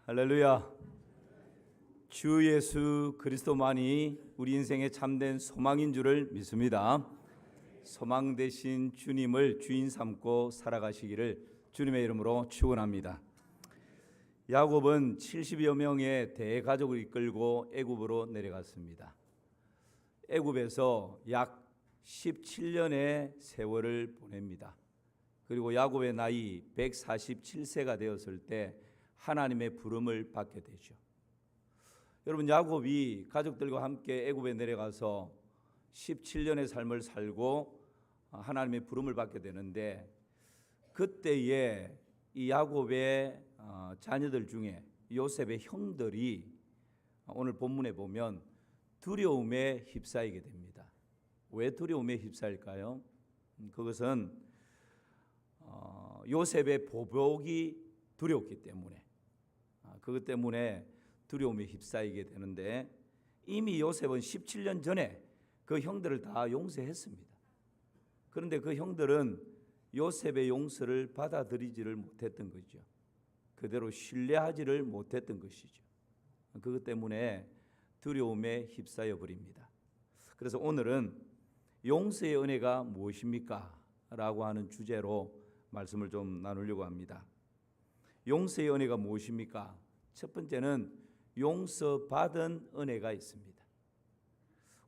할렐루야. 주 예수 그리스도만이 우리 인생의 참된 소망인 줄을 믿습니다. 소망 되신 주님을 주인 삼고 살아가시기를 주님의 이름으로 축원합니다. 야곱은 70여 명의 대가족을 이끌고 애굽으로 내려갔습니다. 애굽에서 약 17년의 세월을 보냅니다. 그리고 야곱의 나이 147세가 되었을 때 하나님의 부름을 받게 되죠. 여러분, 야곱이 가족들과 함께 애굽에 내려가서 17년의 삶을 살고 하나님의 부름을 받게 되는데, 그때에 이 야곱의 자녀들 중에 요셉의 형들이 오늘 본문에 보면 두려움에 휩싸이게 됩니다. 왜 두려움에 휩싸일까요? 그것은 요셉의 보복이 두려웠기 때문에, 그것 때문에 두려움에 휩싸이게 되는데, 이미 요셉은 17년 전에 그 형들을 다 용서했습니다. 그런데 그 형들은 요셉의 용서를 받아들이지를 못했던 거죠. 그대로 신뢰하지를 못했던 것이죠. 그것 때문에 두려움에 휩싸여 버립니다. 그래서 오늘은 용서의 은혜가 무엇입니까? 라고 하는 주제로 말씀을 좀 나누려고 합니다. 용서의 은혜가 무엇입니까? 첫 번째는 용서받은 은혜가 있습니다.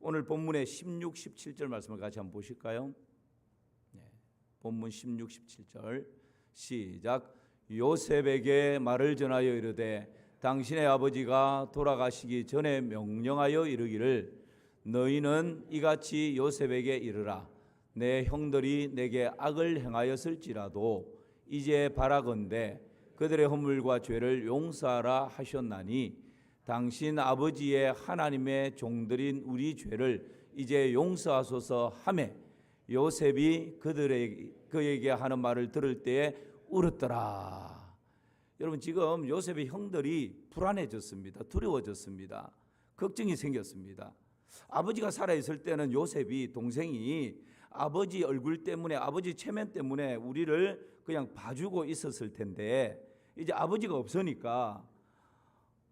오늘 본문의 16, 17절 말씀을 같이 한번 보실까요? 본문 16, 17절 시작. 요셉에게 말을 전하여 이르되 당신의 아버지가 돌아가시기 전에 명령하여 이르기를 너희는 이같이 요셉에게 이르라. 내 형들이 내게 악을 행하였을지라도 이제 바라건대 그들의 허물과 죄를 용서하라 하셨나니 당신 아버지의 하나님의 종들인 우리 죄를 이제 용서하소서 하매 요셉이 그에게 하는 말을 들을 때에 울었더라. 여러분, 지금 요셉의 형들이 불안해졌습니다. 두려워졌습니다. 걱정이 생겼습니다. 아버지가 살아있을 때는 요셉이, 동생이 아버지 얼굴 때문에, 아버지 체면 때문에 우리를 그냥 봐주고 있었을 텐데, 이제 아버지가 없으니까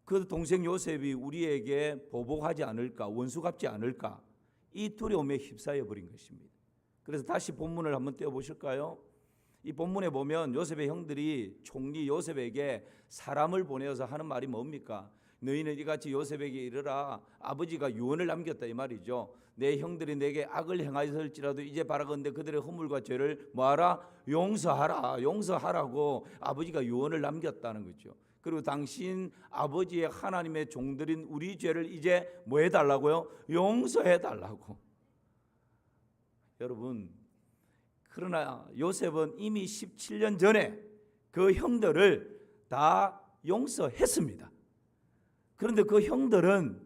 그 동생 요셉이 우리에게 보복하지 않을까, 원수 갚지 않을까, 이 두려움에 휩싸여 버린 것입니다. 그래서 다시 본문을 한번 떼어보실까요? 이 본문에 보면 요셉의 형들이 총리 요셉에게 사람을 보내어서 하는 말이 뭡니까? 너희는 이같이 요셉에게 이르라. 아버지가 유언을 남겼다, 이 말이죠. 내 형들이 내게 악을 행하였을지라도 이제 바라건대 그들의 허물과 죄를 뭐하라? 용서하라. 용서하라고 아버지가 유언을 남겼다는 거죠. 그리고 당신 아버지의 하나님의 종들인 우리 죄를 이제 뭐 해달라고요? 용서해달라고. 여러분, 그러나 요셉은 이미 17년 전에 그 형들을 다 용서했습니다. 그런데 그 형들은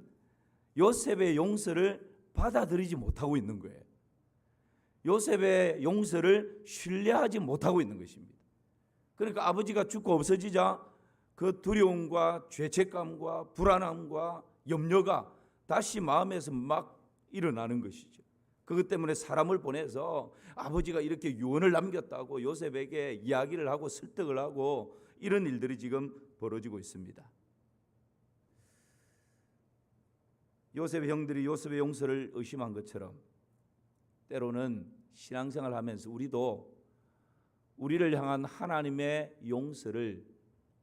요셉의 용서를 받아들이지 못하고 있는 거예요. 요셉의 용서를 신뢰하지 못하고 있는 것입니다. 그러니까 아버지가 죽고 없어지자 그 두려움과 죄책감과 불안함과 염려가 다시 마음에서 막 일어나는 것이죠. 그것 때문에 사람을 보내서 아버지가 이렇게 유언을 남겼다고 요셉에게 이야기를 하고 설득을 하고, 이런 일들이 지금 벌어지고 있습니다. 요셉의 형들이 요셉의 용서를 의심한 것처럼 때로는 신앙생활을 하면서 우리도 우리를 향한 하나님의 용서를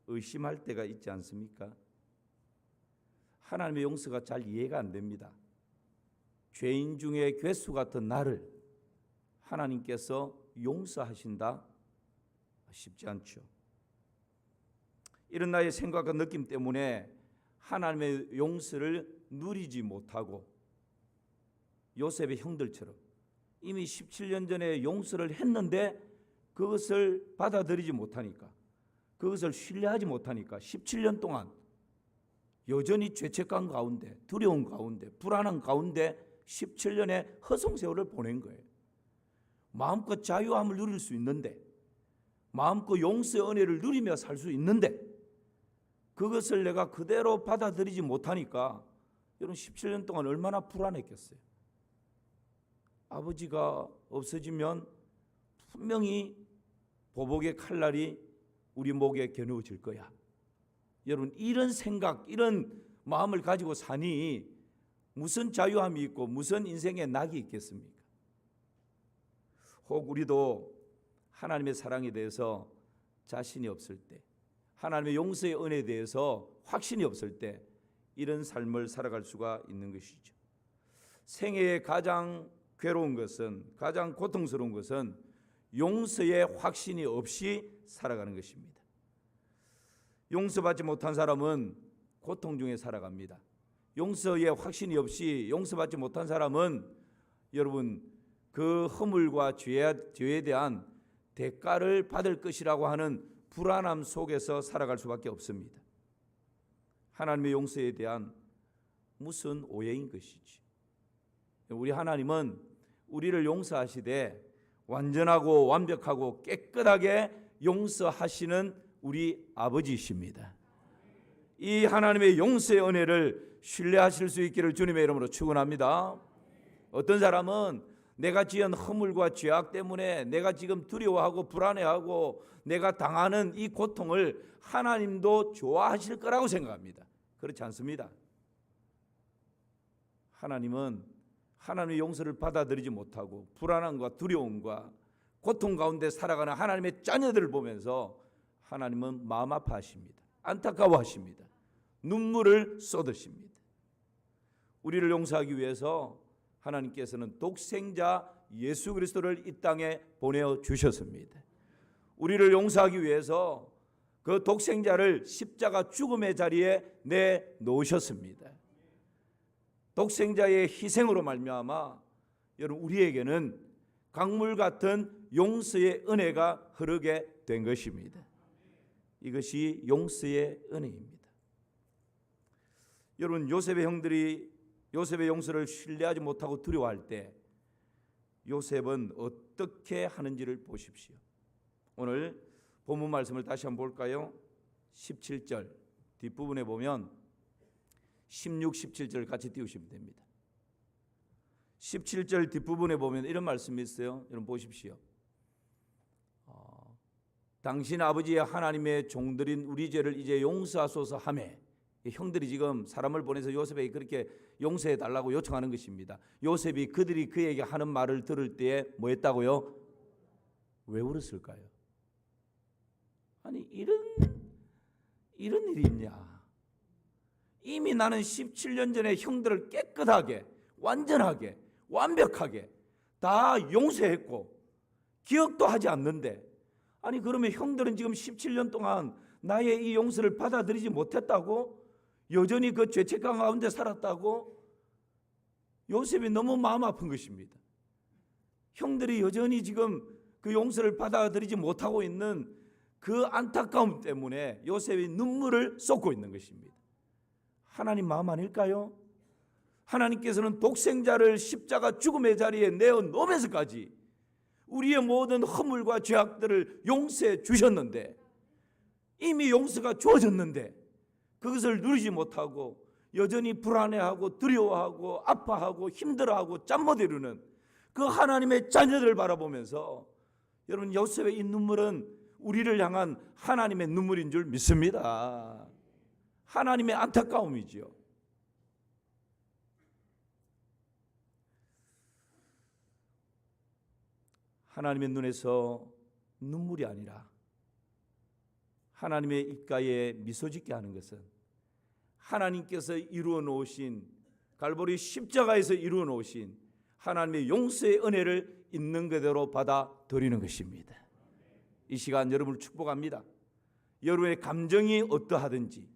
의심할 때가 있지 않습니까? 하나님의 용서가 잘 이해가 안 됩니다. 죄인 중에 괴수 같은 나를 하나님께서 용서하신다? 쉽지 않죠. 이런 나의 생각과 느낌 때문에 하나님의 용서를 누리지 못하고 요셉의 형들처럼 이미 17년 전에 용서를 했는데 그것을 받아들이지 못하니까, 그것을 신뢰하지 못하니까 17년 동안 여전히 죄책감 가운데, 두려움 가운데, 불안한 가운데 17년의 허송세월을 보낸 거예요. 마음껏 자유함을 누릴 수 있는데, 마음껏 용서의 은혜를 누리며 살 수 있는데, 그것을 내가 그대로 받아들이지 못하니까 여러분 17년 동안 얼마나 불안했겠어요. 아버지가 없어지면 분명히 보복의 칼날이 우리 목에 겨누어질 거야. 여러분, 이런 생각, 이런 마음을 가지고 사니 무슨 자유함이 있고 무슨 인생의 낙이 있겠습니까? 혹 우리도 하나님의 사랑에 대해서 자신이 없을 때, 하나님의 용서의 은혜에 대해서 확신이 없을 때 이런 삶을 살아갈 수가 있는 것이죠. 생애의 가장 괴로운 것은, 가장 고통스러운 것은 용서의 확신이 없이 살아가는 것입니다. 용서받지 못한 사람은 고통 중에 살아갑니다. 용서의 확신이 없이 용서받지 못한 사람은 여러분, 그 허물과 죄에 대한 대가를 받을 것이라고 하는 불안함 속에서 살아갈 수밖에 없습니다. 하나님의 용서에 대한 무슨 오해인 것이지. 우리 하나님은 우리를 용서하시되 완전하고 완벽하고 깨끗하게 용서하시는 우리 아버지이십니다. 이 하나님의 용서의 은혜를 신뢰하실 수 있기를 주님의 이름으로 축원합니다. 어떤 사람은 내가 지은 허물과 죄악 때문에 내가 지금 두려워하고 불안해하고 내가 당하는 이 고통을 하나님도 좋아하실 거라고 생각합니다. 그렇지 않습니다. 하나님은 하나님의 용서를 받아들이지 못하고 불안함과 두려움과 고통 가운데 살아가는 하나님의 자녀들을 보면서 하나님은 마음 아파하십니다. 안타까워하십니다. 눈물을 쏟으십니다. 우리를 용서하기 위해서 하나님께서는 독생자 예수 그리스도를 이 땅에 보내주셨습니다. 우리를 용서하기 위해서 그 독생자를 십자가 죽음의 자리에 내놓으셨습니다. 독생자의 희생으로 말미암아 여러분, 우리에게는 강물 같은 용서의 은혜가 흐르게 된 것입니다. 이것이 용서의 은혜입니다. 여러분, 요셉의 형들이 요셉의 용서를 신뢰하지 못하고 두려워할 때 요셉은 어떻게 하는지를 보십시오. 오늘 본문 말씀을 다시 한번 볼까요? 17절 뒷부분에 보면 16, 17절 같이 띄우시면 됩니다. 17절 뒷부분에 보면 이런 말씀이 있어요. 여러분 보십시오. 당신 아버지의 하나님의 종들인 우리 죄를 이제 용서하소서 하매, 형들이 지금 사람을 보내서 요셉에게 그렇게 용서해 달라고 요청하는 것입니다. 요셉이 그들이 그에게 하는 말을 들을 때에 뭐 했다고요? 왜 울었을까요? 아니, 이런 일이 있냐? 이미 나는 17년 전에 형들을 깨끗하게, 완전하게, 완벽하게 다 용서했고 기억도 하지 않는데, 아니 그러면 형들은 지금 17년 동안 나의 이 용서를 받아들이지 못했다고? 여전히 그 죄책감 가운데 살았다고? 요셉이 너무 마음 아픈 것입니다. 형들이 여전히 지금 그 용서를 받아들이지 못하고 있는 그 안타까움 때문에 요셉이 눈물을 쏟고 있는 것입니다. 하나님 마음 아닐까요? 하나님께서는 독생자를 십자가 죽음의 자리에 내어놓으면서까지 우리의 모든 허물과 죄악들을 용서해 주셨는데, 이미 용서가 주어졌는데 그것을 누리지 못하고 여전히 불안해하고 두려워하고 아파하고 힘들어하고 잠 못 이루는 그 하나님의 자녀들을 바라보면서 여러분, 요셉의 이 눈물은 우리를 향한 하나님의 눈물인 줄 믿습니다. 하나님의 안타까움이지요. 하나님의 눈에서 눈물이 아니라 하나님의 입가에 미소 짓게 하는 것은 하나님께서 이루어 놓으신, 갈보리 십자가에서 이루어 놓으신 하나님의 용서의 은혜를 있는 그대로 받아들이는 것입니다. 이 시간 여러분을 축복합니다. 여러분의 감정이 어떠하든지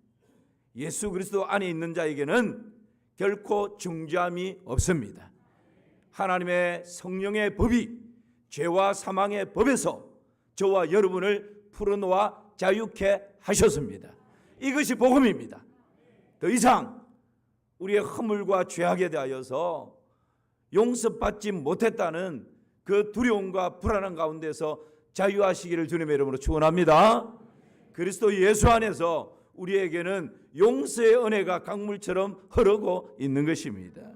예수 그리스도 안에 있는 자에게는 결코 중죄함이 없습니다. 하나님의 성령의 법이 죄와 사망의 법에서 저와 여러분을 풀어놓아 자유케 하셨습니다. 이것이 복음입니다. 더 이상 우리의 허물과 죄악에 대하여서 용서받지 못했다는 그 두려움과 불안한 가운데서 자유하시기를 주님의 이름으로 축원합니다. 그리스도 예수 안에서 우리에게는 용서의 은혜가 강물처럼 흐르고 있는 것입니다.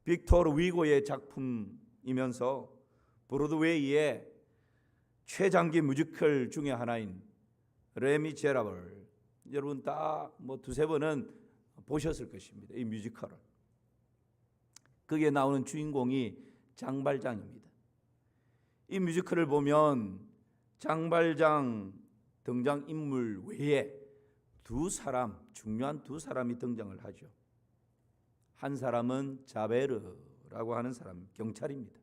빅토르 위고의 작품이면서 브로드웨이의 최장기 뮤지컬 중에 하나인 레미제라블, 여러분 다 뭐 두세 번은 보셨을 것입니다. 이 뮤지컬을. 거기에 나오는 주인공이 장발장입니다. 이 뮤지컬을 보면 장발장 등장인물 외에 중요한 두 사람이 등장을 하죠. 한 사람은 자베르라고 하는 사람, 경찰입니다.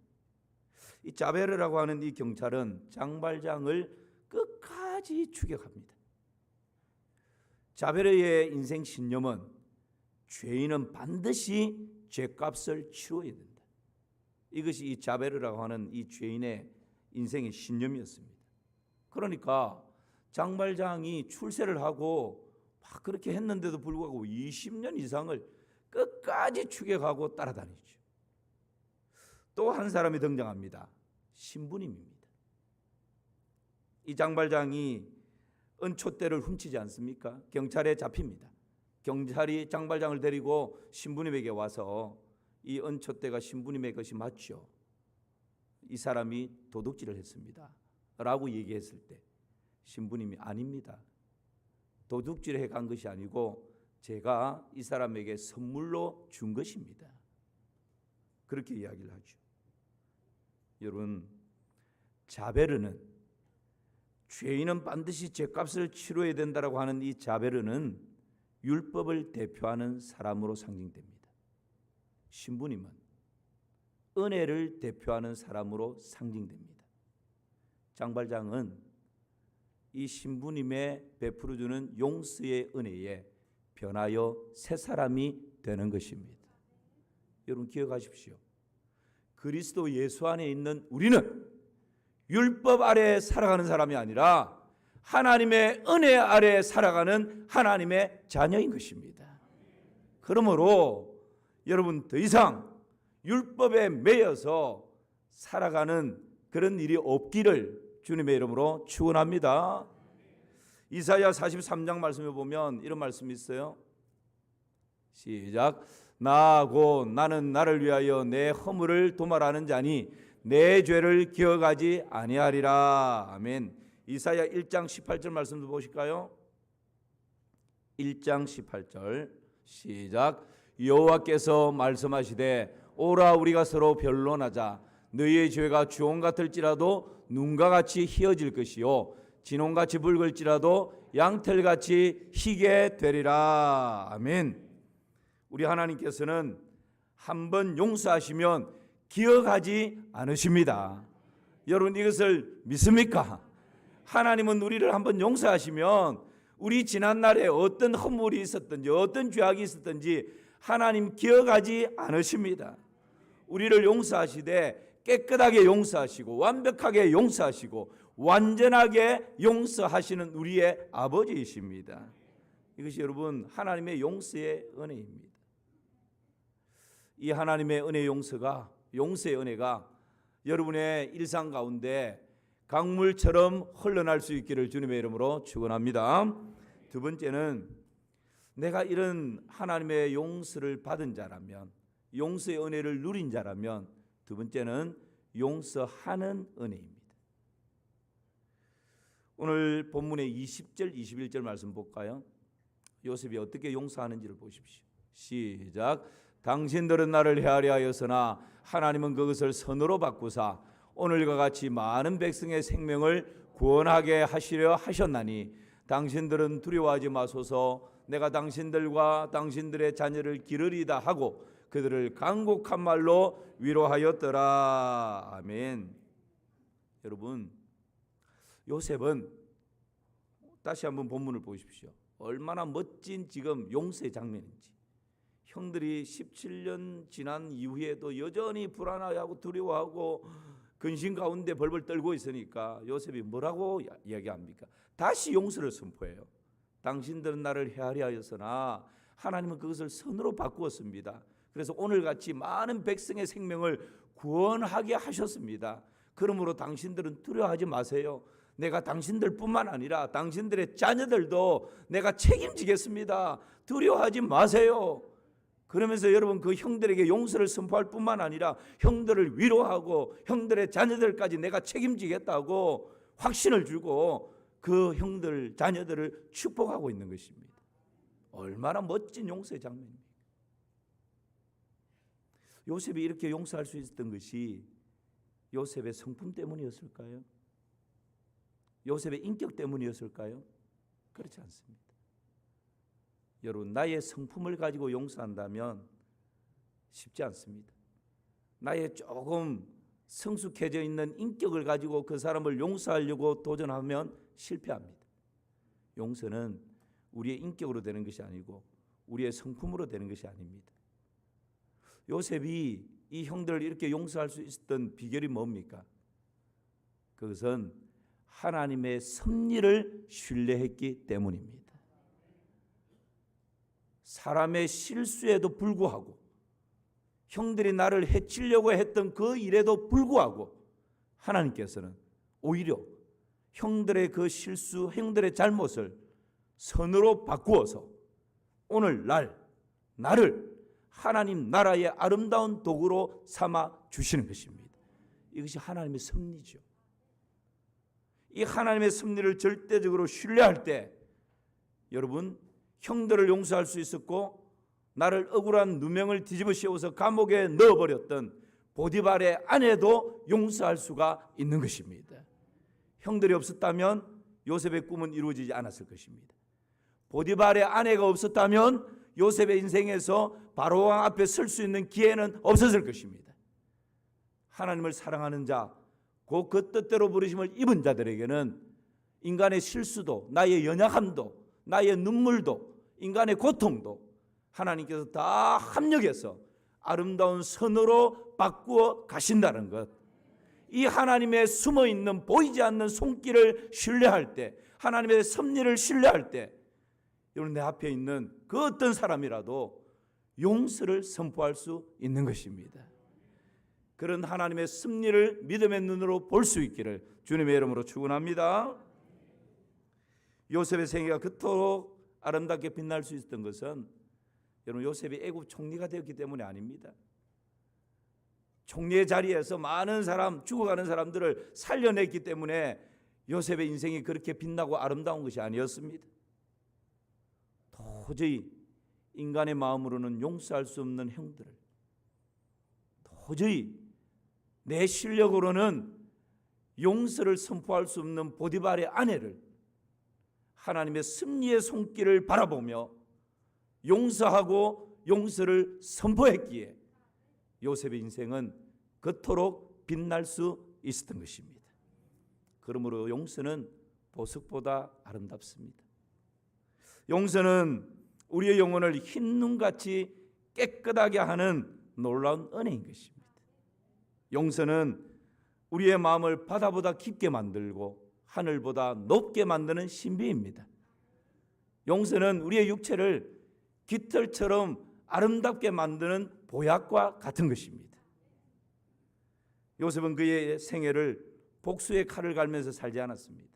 이 자베르라고 하는 이 경찰은 장발장을 끝까지 추격합니다. 자베르의 인생 신념은 죄인은 반드시 죄값을 치러야 된다. 이것이 이 자베르라고 하는 이 죄인의 인생의 신념이었습니다. 그러니까 장발장이 출세를 하고 막 그렇게 했는데도 불구하고 20년 이상을 끝까지 추격하고 따라다니죠. 또 한 사람이 등장합니다. 신부님입니다. 이 장발장이 은촛대를 훔치지 않습니까? 경찰에 잡힙니다. 경찰이 장발장을 데리고 신부님에게 와서 이 은촛대가 신부님의 것이 맞죠? 이 사람이 도둑질을 했습니다 라고 얘기했을 때 신부님이 아닙니다. 도둑질해 간 것이 아니고 제가 이 사람에게 선물로 준 것입니다. 그렇게 이야기를 하죠. 여러분, 자베르는 죄인은 반드시 죄값을 치러야 된다라고 하는 이 자베르는 율법을 대표하는 사람으로 상징됩니다. 신부님은 은혜를 대표하는 사람으로 상징됩니다. 장발장은 이 신부님의 베풀어주는 용서의 은혜에 변하여 새 사람이 되는 것입니다. 여러분 기억하십시오. 그리스도 예수 안에 있는 우리는 율법 아래에 살아가는 사람이 아니라 하나님의 은혜 아래에 살아가는 하나님의 자녀인 것입니다. 그러므로 여러분 더 이상 율법에 매여서 살아가는 그런 일이 없기를 주님의 이름으로 축원합니다. 이사야 43장 말씀에 보면 이런 말씀이 있어요. 시작. 나는 나를 위하여 내 허물을 도말하는 자니 내 죄를 기억하지 아니하리라. 아멘. 이사야 1장 18절 말씀도 보실까요? 1장 18절 시작. 여호와께서 말씀하시되 오라 우리가 서로 변론하자. 너희의 죄가 주홍 같을지라도 눈과 같이 희어질 것이요 진홍같이 붉을지라도 양털같이 희게 되리라. 아멘. 우리 하나님께서는 한번 용서하시면 기억하지 않으십니다. 여러분 이것을 믿습니까? 하나님은 우리를 한번 용서하시면 우리 지난날에 어떤 허물이 있었든지 어떤 죄악이 있었든지 하나님 기억하지 않으십니다. 우리를 용서하시되 깨끗하게 용서하시고 완벽하게 용서하시고 완전하게 용서하시는 우리의 아버지이십니다. 이것이 여러분 하나님의 용서의 은혜입니다. 이 하나님의 은혜 용서의 은혜가 여러분의 일상 가운데 강물처럼 흘러날 수 있기를 주님의 이름으로 축원합니다. 두 번째는 내가 이런 하나님의 용서를 받은 자라면, 용서의 은혜를 누린 자라면, 두 번째는 용서하는 은혜입니다. 오늘 본문의 20절 21절 말씀 볼까요? 요셉이 어떻게 용서하는지를 보십시오. 시작. 당신들은 나를 헤아려 하였으나 하나님은 그것을 선으로 바꾸사 오늘과 같이 많은 백성의 생명을 구원하게 하시려 하셨나니 당신들은 두려워하지 마소서. 내가 당신들과 당신들의 자녀를 기르리다 하고 그들을 간곡한 말로 위로하였더라. 아멘. 여러분 요셉은 다시 한번 본문을 보십시오. 얼마나 멋진 지금 용서의 장면인지. 형들이 17년 지난 이후에도 여전히 불안하고 두려워하고 근심 가운데 벌벌 떨고 있으니까 요셉이 뭐라고 이야기합니까? 다시 용서를 선포해요. 당신들은 나를 헤아려 하였으나 하나님은 그것을 선으로 바꾸었습니다. 그래서 오늘같이 많은 백성의 생명을 구원하게 하셨습니다. 그러므로 당신들은 두려워하지 마세요. 내가 당신들뿐만 아니라 당신들의 자녀들도 내가 책임지겠습니다. 두려워하지 마세요. 그러면서 여러분 그 형들에게 용서를 선포할 뿐만 아니라 형들을 위로하고 형들의 자녀들까지 내가 책임지겠다고 확신을 주고 그 형들 자녀들을 축복하고 있는 것입니다. 얼마나 멋진 용서의 장면입니까? 요셉이 이렇게 용서할 수 있었던 것이 요셉의 성품 때문이었을까요? 요셉의 인격 때문이었을까요? 그렇지 않습니다. 여러분, 나의 성품을 가지고 용서한다면 쉽지 않습니다. 나의 조금 성숙해져 있는 인격을 가지고 그 사람을 용서하려고 도전하면 실패합니다. 용서는 우리의 인격으로 되는 것이 아니고 우리의 성품으로 되는 것이 아닙니다. 요셉이 이 형들을 이렇게 용서할 수 있었던 비결이 뭡니까? 그것은 하나님의 섭리를 신뢰했기 때문입니다. 사람의 실수에도 불구하고, 형들이 나를 해치려고 했던 그 일에도 불구하고 하나님께서는 오히려 형들의 그 실수, 형들의 잘못을 선으로 바꾸어서 오늘 나를 하나님 나라의 아름다운 도구로 삼아 주시는 것입니다. 이것이 하나님의 섭리죠. 이 하나님의 섭리를 절대적으로 신뢰할 때 여러분, 형들을 용서할 수 있었고 나를 억울한 누명을 뒤집어 씌워서 감옥에 넣어버렸던 보디발의 아내도 용서할 수가 있는 것입니다. 형들이 없었다면 요셉의 꿈은 이루어지지 않았을 것입니다. 보디발의 아내가 없었다면 요셉의 인생에서 바로왕 앞에 설 수 있는 기회는 없었을 것입니다. 하나님을 사랑하는 자, 그 뜻대로 부르심을 입은 자들에게는 인간의 실수도, 나의 연약함도, 나의 눈물도, 인간의 고통도 하나님께서 다 합력해서 아름다운 선으로 바꾸어 가신다는 것. 이 하나님의 숨어있는 보이지 않는 손길을 신뢰할 때, 하나님의 섭리를 신뢰할 때 여러분, 내 앞에 있는 그 어떤 사람이라도 용서를 선포할 수 있는 것입니다. 그런 하나님의 섭리를 믿음의 눈으로 볼 수 있기를 주님의 이름으로 축원합니다. 요셉의 생애가 그토록 아름답게 빛날 수 있었던 것은 여러분, 요셉이 애굽 총리가 되었기 때문이 아닙니다. 총리의 자리에서 많은 사람, 죽어가는 사람들을 살려냈기 때문에 요셉의 인생이 그렇게 빛나고 아름다운 것이 아니었습니다. 도저히 인간의 마음으로는 용서할 수 없는 형들을, 도저히 내 실력으로는 용서를 선포할 수 없는 보디발의 아내를 하나님의 섭리의 손길을 바라보며 용서하고 용서를 선포했기에 요셉의 인생은 그토록 빛날 수 있었던 것입니다. 그러므로 용서는 보석보다 아름답습니다. 용서는 우리의 영혼을 흰눈같이 깨끗하게 하는 놀라운 은혜인 것입니다. 용서는 우리의 마음을 바다보다 깊게 만들고 하늘보다 높게 만드는 신비입니다. 용서는 우리의 육체를 깃털처럼 아름답게 만드는 보약과 같은 것입니다. 요셉은 그의 생애를 복수의 칼을 갈면서 살지 않았습니다.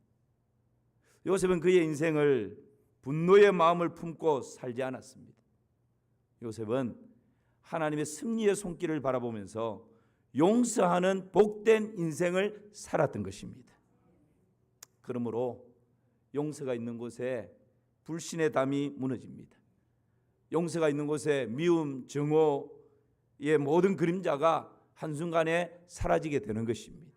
요셉은 그의 인생을 분노의 마음을 품고 살지 않았습니다. 요셉은 하나님의 승리의 손길을 바라보면서 용서하는 복된 인생을 살았던 것입니다. 그러므로 용서가 있는 곳에 불신의 담이 무너집니다. 용서가 있는 곳에 미움, 증오의 모든 그림자가 한순간에 사라지게 되는 것입니다.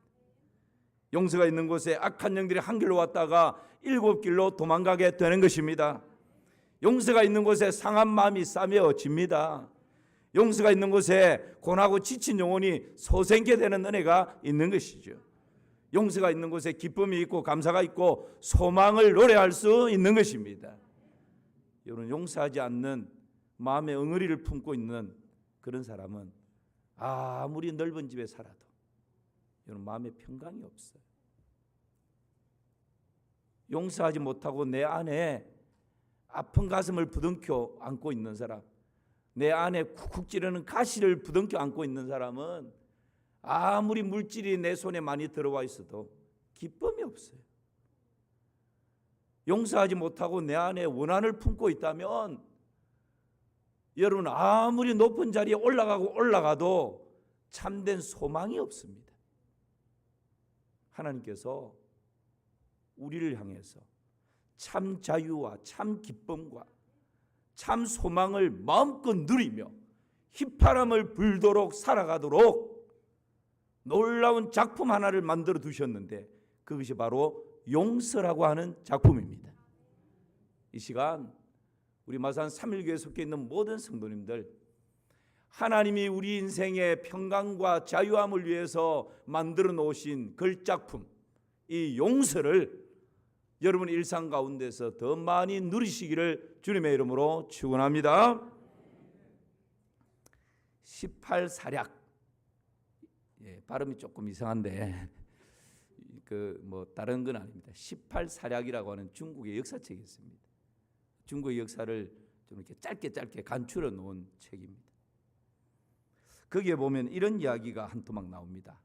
용서가 있는 곳에 악한 영들이 한 길로 왔다가 7길로 도망가게 되는 것입니다. 용서가 있는 곳에 상한 마음이 싸매어집니다. 용서가 있는 곳에 고나고 지친 영혼이 소생케 되는 은혜가 있는 것이죠. 용서가 있는 곳에 기쁨이 있고 감사가 있고 소망을 노래할 수 있는 것입니다. 여러분, 용서하지 않는 마음의 엉어리를 품고 있는 그런 사람은 아무리 넓은 집에 살아도 여러분, 마음에 평강이 없어요. 용서하지 못하고 내 안에 아픈 가슴을 부둥켜 안고 있는 사람, 내 안에 쿡쿡 찌르는 가시를 부둥켜 안고 있는 사람은 아무리 물질이 내 손에 많이 들어와 있어도 기쁨이 없어요. 용서하지 못하고 내 안에 원한을 품고 있다면 여러분, 아무리 높은 자리에 올라가도 참된 소망이 없습니다. 하나님께서 우리를 향해서 참 자유와 참 기쁨과 참 소망을 마음껏 누리며 휘파람을 불도록 살아가도록 놀라운 작품 하나를 만들어 두셨는데 그것이 바로 용서라고 하는 작품입니다. 이 시간 우리 마산 3.1교회에 속해 있는 모든 성도님들, 하나님이 우리 인생의 평강과 자유함을 위해서 만들어 놓으신 걸작품, 이 용서를 여러분 일상 가운데서 더 많이 누리시기를 주님의 이름으로 축원합니다. 18사략, 발음이 조금 이상한데 다른 건 아닙니다. 18사략이라고 하는 중국의 역사책이 있습니다. 중국의 역사를 좀 이렇게 짧게 간추려 놓은 책입니다. 거기에 보면 이런 이야기가 한 토막 나옵니다.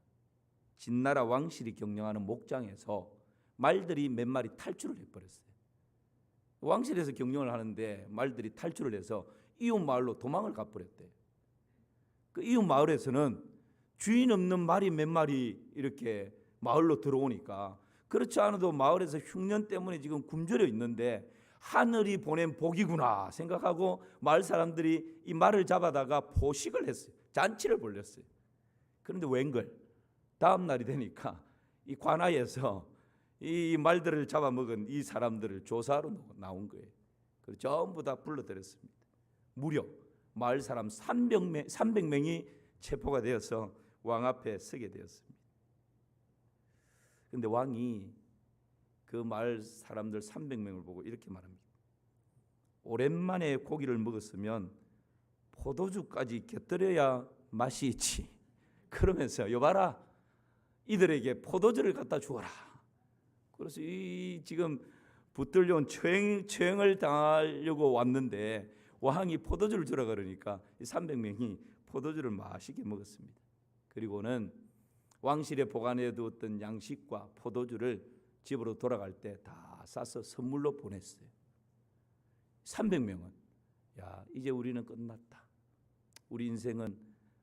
진나라 왕실이 경영하는 목장에서 말들이 몇 마리 탈출을 해버렸어요. 왕실에서 경영을 하는데 말들이 탈출을 해서 이웃 마을로 도망을 가버렸대요. 그 이웃 마을에서는 주인 없는 말이 몇 마리 이렇게 마을로 들어오니까 그렇지 않아도 마을에서 흉년 때문에 지금 굶주려 있는데 하늘이 보낸 복이구나 생각하고 마을 사람들이 이 말을 잡아다가 포식을 했어요. 잔치를 벌렸어요. 그런데 웬걸 다음 날이 되니까 이 관아에서 이 말들을 잡아먹은 이 사람들을 조사하러 나온 거예요. 그래서 전부 다 불러들였습니다. 무려 마을 사람 300명이 체포가 되어서 왕 앞에 서게 되었습니다. 그런데 왕이 그 마을 사람들 300명을 보고 이렇게 말합니다. 오랜만에 고기를 먹었으면 포도주까지 곁들여야 맛이 있지. 그러면서 여봐라, 이들에게 포도주를 갖다 주어라. 그래서 이 지금 붙들려온 처형을 당하려고 왔는데 왕이 포도주를 주라 그러니까 이 300명이 포도주를 맛있게 먹었습니다. 그리고는 왕실에 보관해 두었던 양식과 포도주를 집으로 돌아갈 때 다 싸서 선물로 보냈어요. 300명은 야, 이제 우리는 끝났다. 우리 인생은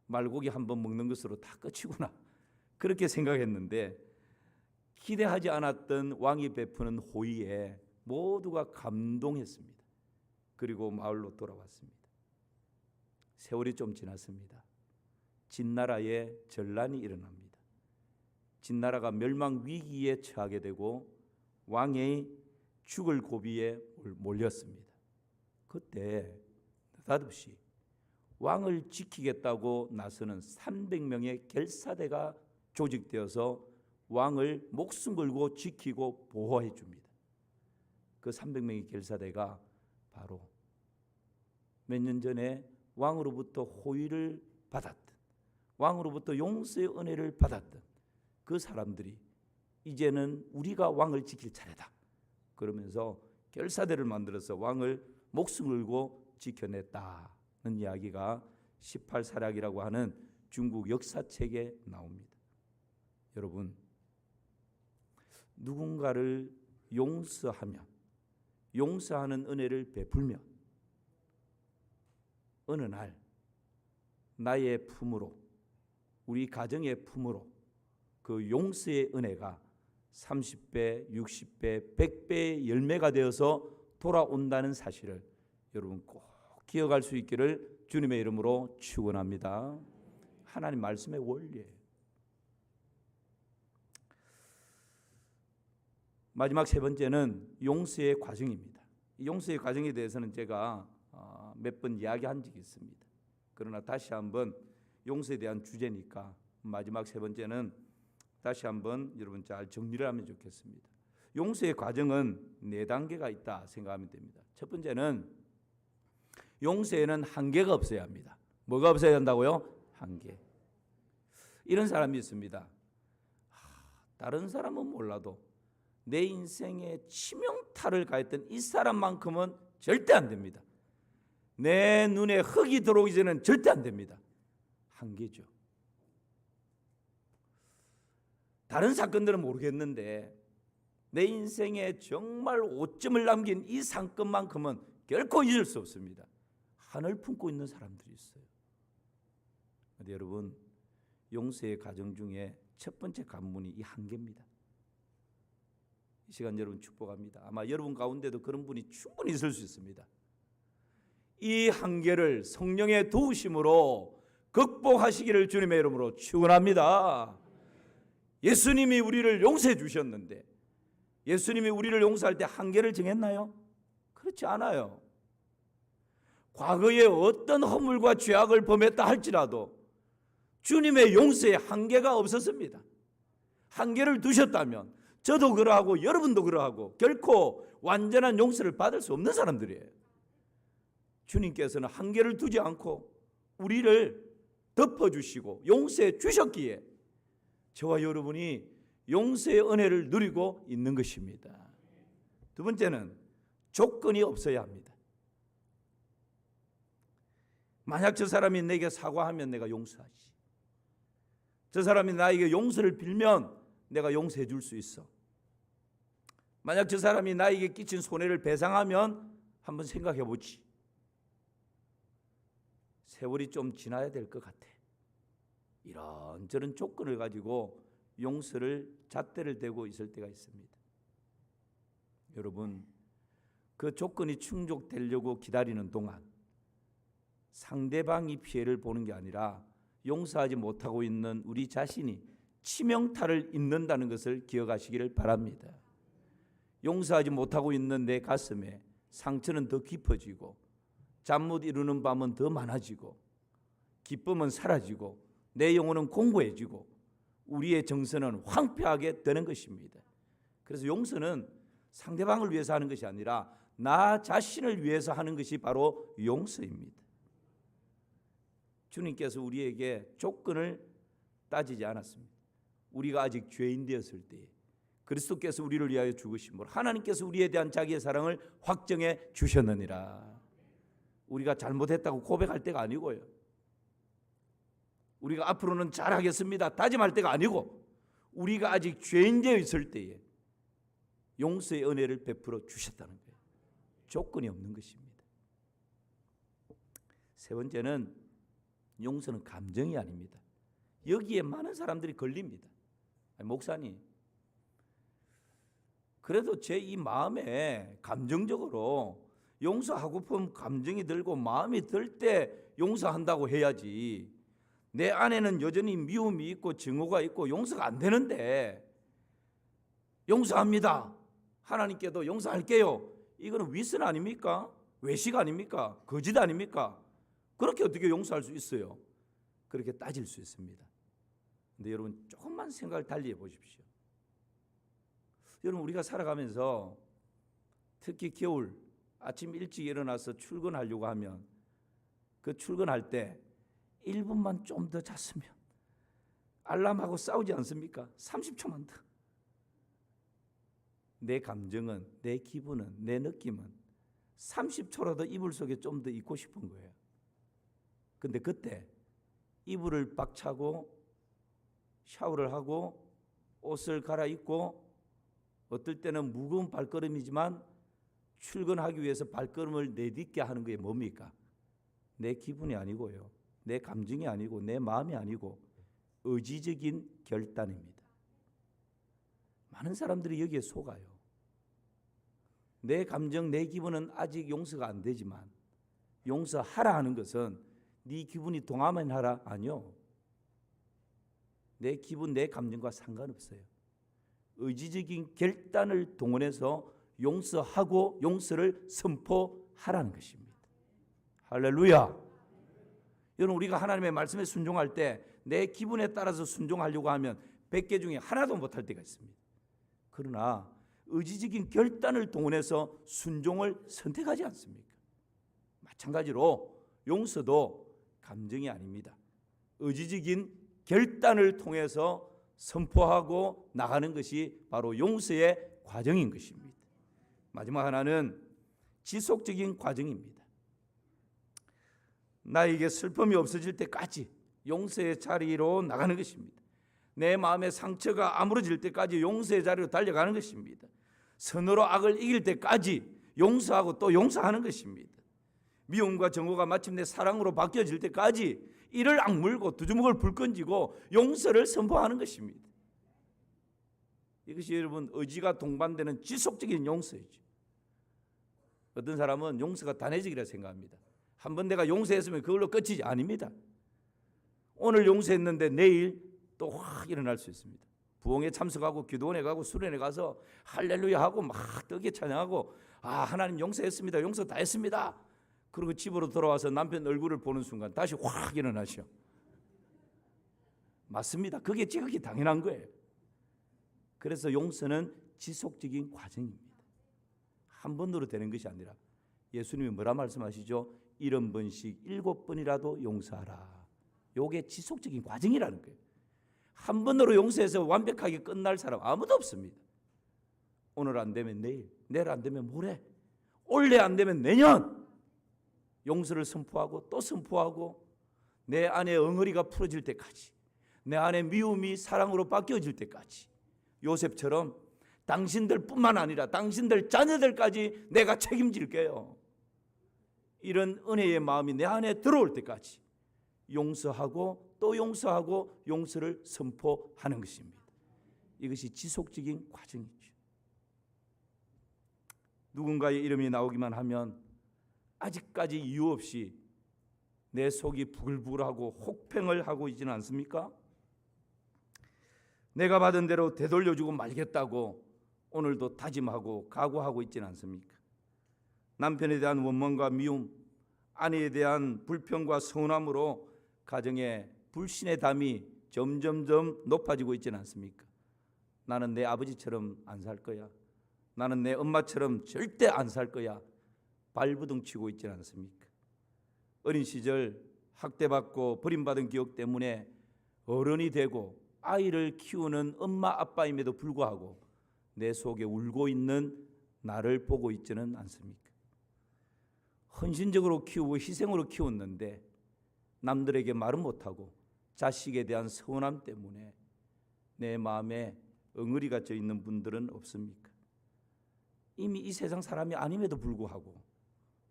말고기 한번 먹는 것으로 다 끝이구나. 그렇게 생각했는데 기대하지 않았던 왕이 베푸는 호의에 모두가 감동했습니다. 그리고 마을로 돌아왔습니다. 세월이 좀 지났습니다. 진나라에 전란이 일어납니다. 진나라가 멸망 위기에 처하게 되고 왕의 죽을 고비에 몰렸습니다. 그때 느닷없이 왕을 지키겠다고 나서는 300명의 결사대가 조직되어서 왕을 목숨 걸고 지키고 보호해 줍니다. 그 300명의 결사대가 바로 몇 년 전에 왕으로부터 호의를 받았던, 왕으로부터 용서의 은혜를 받았던 그 사람들이 이제는 우리가 왕을 지킬 차례다. 그러면서 결사대를 만들어서 왕을 목숨 걸고 지켜냈다는 이야기가 18사략이라고 하는 중국 역사책에 나옵니다. 여러분, 누군가를 용서하면, 용서하는 은혜를 베풀면 어느 날 나의 품으로, 우리 가정의 품으로 그 용서의 은혜가 30배, 60배, 100배의 열매가 되어서 돌아온다는 사실을 여러분 꼭 기억할 수 있기를 주님의 이름으로 축원합니다. 하나님 말씀의 원리예요. 마지막 세 번째는 용서의 과정입니다. 이 용서의 과정에 대해서는 제가 몇 번 이야기한 적이 있습니다. 그러나 다시 한번 용서에 대한 주제니까 마지막 세 번째는 다시 한번 여러분 잘 정리를 하면 좋겠습니다. 용서의 과정은 4단계가 있다 생각하면 됩니다. 첫 번째는 용서에는 한계가 없어야 합니다. 뭐가 없어야 한다고요? 한계. 이런 사람이 있습니다. 다른 사람은 몰라도 내 인생에 치명타를 가했던 이 사람만큼은 절대 안 됩니다. 내 눈에 흙이 들어오기 전에는 절대 안 됩니다. 한계죠. 다른 사건들은 모르겠는데 내 인생에 정말 오점을 남긴 이 사건만큼은 결코 잊을 수 없습니다. 한을 품고 있는 사람들이 있어요. 근데 여러분, 용서의 과정 중에 첫 번째 관문이 이 한계입니다. 이 시간 여러분 축복합니다. 아마 여러분 가운데도 그런 분이 충분히 있을 수 있습니다. 이 한계를 성령의 도우심으로 극복하시기를 주님의 이름으로 축원합니다. 예수님이 우리를 용서해 주셨는데 예수님이 우리를 용서할 때 한계를 정했나요? 그렇지 않아요. 과거에 어떤 허물과 죄악을 범했다 할지라도 주님의 용서에 한계가 없었습니다. 한계를 두셨다면 저도 그러하고 여러분도 그러하고 결코 완전한 용서를 받을 수 없는 사람들이에요. 주님께서는 한계를 두지 않고 우리를 덮어주시고 용서해 주셨기에 저와 여러분이 용서의 은혜를 누리고 있는 것입니다. 두 번째는 조건이 없어야 합니다. 만약 저 사람이 내게 사과하면 내가 용서하지. 저 사람이 나에게 용서를 빌면 내가 용서해 줄 수 있어. 만약 저 사람이 나에게 끼친 손해를 배상하면 한번 생각해 보지. 세월이 좀 지나야 될 것 같아. 이런저런 조건을 가지고 용서를 잣대를 대고 있을 때가 있습니다. 여러분, 그 조건이 충족되려고 기다리는 동안 상대방이 피해를 보는 게 아니라 용서하지 못하고 있는 우리 자신이 치명타를 입는다는 것을 기억하시기를 바랍니다. 용서하지 못하고 있는 내 가슴에 상처는 더 깊어지고 잠 못 이루는 밤은 더 많아지고 기쁨은 사라지고 내 영혼은 공고해지고 우리의 정서는 황폐하게 되는 것입니다. 그래서 용서는 상대방을 위해서 하는 것이 아니라 나 자신을 위해서 하는 것이 바로 용서입니다. 주님께서 우리에게 조건을 따지지 않았습니다. 우리가 아직 죄인 되었을 때 그리스도께서 우리를 위하여 죽으심으로 하나님께서 우리에 대한 자기의 사랑을 확정해 주셨느니라. 우리가 잘못했다고 고백할 때가 아니고요. 우리가 앞으로는 잘하겠습니다 다짐할 때가 아니고 우리가 아직 죄인 되어 있을 때에 용서의 은혜를 베풀어 주셨다는 거예요. 조건이 없는 것입니다. 세 번째는 용서는 감정이 아닙니다. 여기에 많은 사람들이 걸립니다. 목사님, 그래도 제 이 마음에 감정적으로 용서하고픈 감정이 들고 마음이 들 때 용서한다고 해야지 내 안에는 여전히 미움이 있고 증오가 있고 용서가 안 되는데 용서합니다, 하나님께도 용서할게요, 이거는 위선 아닙니까? 외식 아닙니까? 거짓 아닙니까? 그렇게 어떻게 용서할 수 있어요? 그렇게 따질 수 있습니다. 근데 여러분 조금만 생각을 달리 해보십시오. 여러분 우리가 살아가면서 특히 겨울 아침 일찍 일어나서 출근하려고 하면 그 출근할 때 1분만 좀 더 잤으면 알람하고 싸우지 않습니까? 30초만 더. 내 감정은, 내 기분은, 내 느낌은 30초라도 이불 속에 좀 더 있고 싶은 거예요. 근데 그때 이불을 박차고 샤워를 하고 옷을 갈아입고 어떨 때는 무거운 발걸음이지만 출근하기 위해서 발걸음을 내딛게 하는 게 뭡니까? 내 기분이 아니고요, 내 감정이 아니고 내 마음이 아니고 의지적인 결단입니다. 많은 사람들이 여기에 속아요. 내 감정, 내 기분은 아직 용서가 안 되지만 용서하라 하는 것은 네 기분이 동하면 하라? 아니요. 내 기분, 내 감정과 상관없어요. 의지적인 결단을 동원해서 용서하고 용서를 선포하라는 것입니다. 할렐루야. 여러분 우리가 하나님의 말씀에 순종할 때 내 기분에 따라서 순종하려고 하면 100개 중에 하나도 못할 때가 있습니다. 그러나 의지적인 결단을 동원해서 순종을 선택하지 않습니까? 마찬가지로 용서도 감정이 아닙니다. 의지적인 결단을 통해서 선포하고 나가는 것이 바로 용서의 과정인 것입니다. 마지막 하나는 지속적인 과정입니다. 나에게 슬픔이 없어질 때까지 용서의 자리로 나가는 것입니다. 내 마음의 상처가 아물어질 때까지 용서의 자리로 달려가는 것입니다. 선으로 악을 이길 때까지 용서하고 또 용서하는 것입니다. 미움과 정오가 마침내 사랑으로 바뀌어질 때까지 이를 악물고 두 주먹을 불 건지고 용서를 선포하는 것입니다. 이것이 여러분 의지가 동반되는 지속적인 용서이죠. 어떤 사람은 용서가 단회적이라 생각합니다. 한번 내가 용서했으면 그걸로 끝이지. 아닙니다. 오늘 용서했는데 내일 또 확 일어날 수 있습니다. 부흥에 참석하고 기도원에 가고 수련회 가서 할렐루야 하고 막 뜨겁게 찬양하고 하나님 용서했습니다. 용서 다 했습니다. 그리고 집으로 돌아와서 남편 얼굴을 보는 순간 다시 확 일어나죠. 맞습니다. 그게 지극히 당연한 거예요. 그래서 용서는 지속적인 과정입니다. 한 번으로 되는 것이 아니라 예수님이 뭐라 말씀하시죠? 70번씩 7번이라도 용서하라. 이게 지속적인 과정이라는 거예요. 한 번으로 용서해서 완벽하게 끝날 사람 아무도 없습니다. 오늘 안 되면 내일, 내일 안 되면 모레, 올해 안 되면 내년 용서를 선포하고 또 선포하고 내 안에 엉어리가 풀어질 때까지, 내 안에 미움이 사랑으로 바뀌어질 때까지 요셉처럼 당신들뿐만 아니라 당신들 자녀들까지 내가 책임질게요. 이런 은혜의 마음이 내 안에 들어올 때까지 용서하고 또 용서하고 용서를 선포하는 것입니다. 이것이 지속적인 과정이죠. 누군가의 이름이 나오기만 하면 아직까지 이유 없이 내 속이 부글부글하고 혹평을 하고 있지는 않습니까? 내가 받은 대로 되돌려주고 말겠다고 오늘도 다짐하고 각오하고 있지는 않습니까? 남편에 대한 원망과 미움, 아내에 대한 불평과 서운함으로 가정에 불신의 담이 점점점 높아지고 있지는 않습니까? 나는 내 아버지처럼 안 살 거야. 나는 내 엄마처럼 절대 안 살 거야. 발부둥치고 있지는 않습니까? 어린 시절 학대받고 버림받은 기억 때문에 어른이 되고 아이를 키우는 엄마 아빠임에도 불구하고 내 속에 울고 있는 나를 보고 있지는 않습니까? 헌신적으로 키우고 희생으로 키웠는데 남들에게 말은 못하고 자식에 대한 서운함 때문에 내 마음에 엉어리가 져 있는 분들은 없습니까? 이미 이 세상 사람이 아님에도 불구하고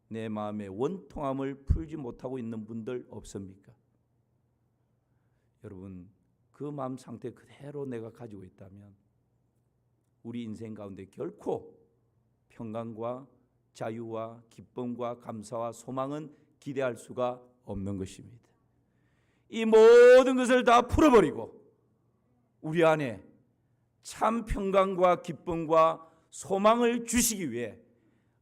내 마음의 원통함을 풀지 못하고 있는 분들 없습니까? 여러분, 그 마음 상태 그대로 내가 가지고 있다면 우리 인생 가운데 결코 평강과 자유와 기쁨과 감사와 소망은 기대할 수가 없는 것입니다. 이 모든 것을 다 풀어버리고 우리 안에 참 평강과 기쁨과 소망을 주시기 위해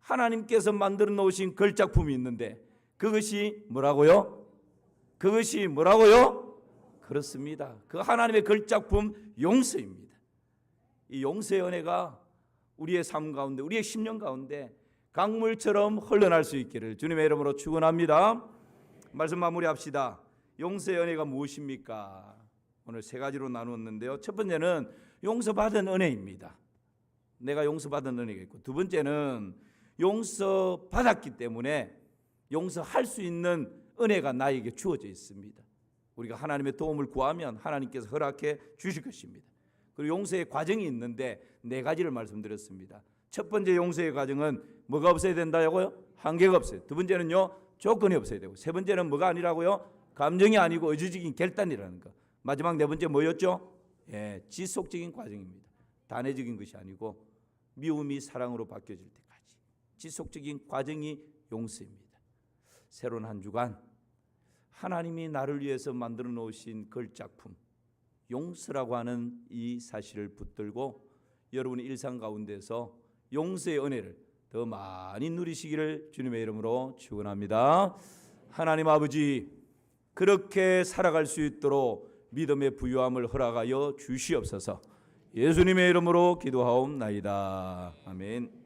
하나님께서 만들어 놓으신 걸작품이 있는데 그것이 뭐라고요? 그것이 뭐라고요? 그렇습니다. 그 하나님의 걸작품 용서입니다. 이 용서의 은혜가 우리의 삶 가운데, 우리의 심령 가운데 강물처럼 흘러날 수 있기를 주님의 이름으로 축원합니다. 말씀 마무리합시다. 용서의 은혜가 무엇입니까? 오늘 세 가지로 나누었는데요. 첫 번째는 용서받은 은혜입니다. 내가 용서받은 은혜가 있고, 두 번째는 용서받았기 때문에 용서할 수 있는 은혜가 나에게 주어져 있습니다. 우리가 하나님의 도움을 구하면 하나님께서 허락해 주실 것입니다. 그리고 용서의 과정이 있는데 네 가지를 말씀드렸습니다. 첫 번째 용서의 과정은 뭐가 없어야 된다고요? 한계가 없어요. 두 번째는요, 조건이 없어야 되고, 세 번째는 뭐가 아니라고요? 감정이 아니고 의지적인 결단이라는 거. 마지막 네 번째 뭐였죠? 지속적인 과정입니다. 단회적인 것이 아니고 미움이 사랑으로 바뀌어질 때까지 지속적인 과정이 용서입니다. 새로운 한 주간 하나님이 나를 위해서 만들어 놓으신 걸작품 용서라고 하는 이 사실을 붙들고 여러분의 일상 가운데서 용서의 은혜를 더 많이 누리시기를 주님의 이름으로 축원합니다. 하나님 아버지, 그렇게 살아갈 수 있도록 믿음의 부유함을 허락하여 주시옵소서. 예수님의 이름으로 기도하옵나이다. 아멘.